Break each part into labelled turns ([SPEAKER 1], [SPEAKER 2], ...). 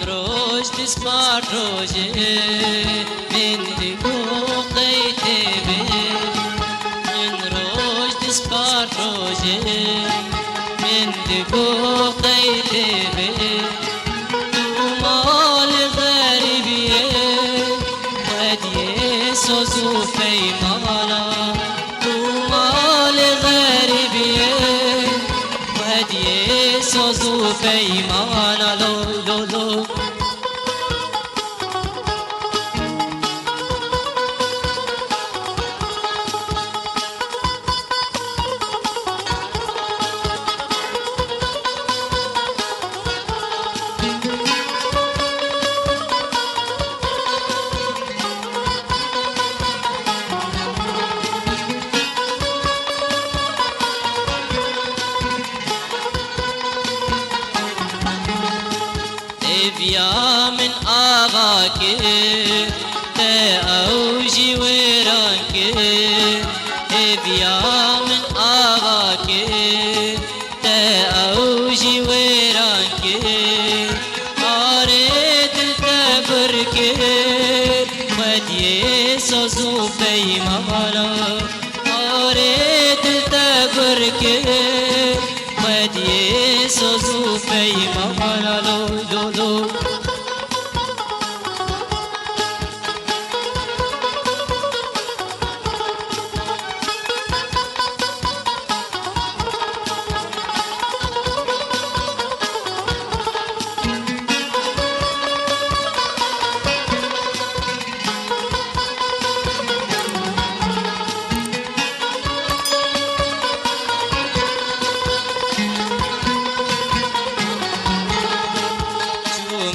[SPEAKER 1] روش تسمع روجي من دقوق قيتبي من روش تسمع روجي من دقوق قيتبي مال غريبية ودي سوزو في مالا مال غريبية ودي سوزو في مالا لو لو لو يا من آغاك تأوجي ويرانك يا من آغاك تأوجي ويرانك أريد التبرك ودي سوزو في مالا أريد التبرك ودي سوزو في مالا لو لو لو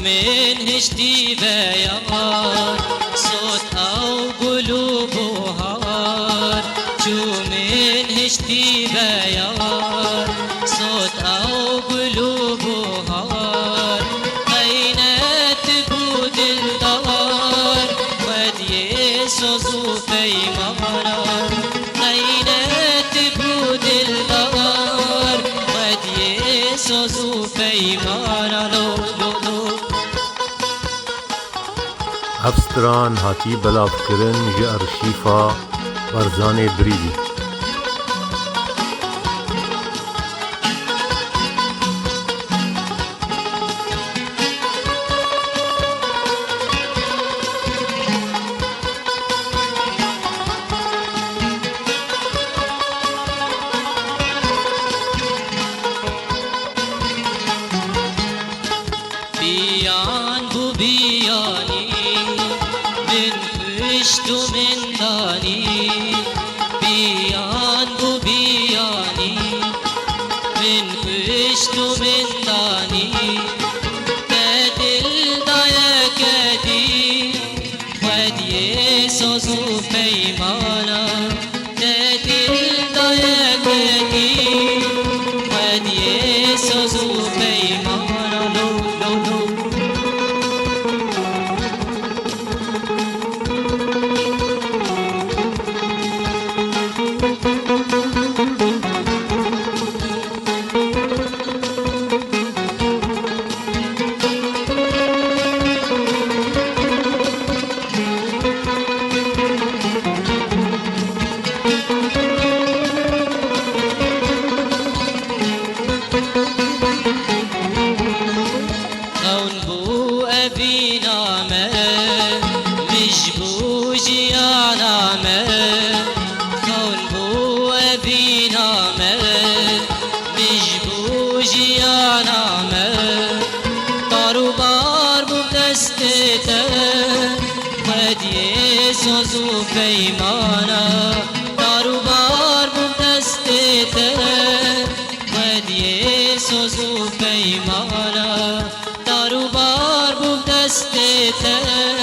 [SPEAKER 1] من هشتي بيار صوت أو قلوب وهار شو من هشتي بيار صوت أو قلوب وهار قينات بود الدار ودي سوزو في مهار قينات بود الدار ودي سوزو في مهار لو لو لو
[SPEAKER 2] هفستران هاتی بلاف کرن جه ارشیفا برزان بریدی
[SPEAKER 1] بيان بو بياني من فشت من داني بيان بو بياني من فشت من داني تدل دايا كدي ودي سوزو في مانا تدل دايا كدي ودي سوزو في مانا لو لو لو سوزو في مانا دارو بار بمدستته ودي سوزو في مانا دارو بار بمدستته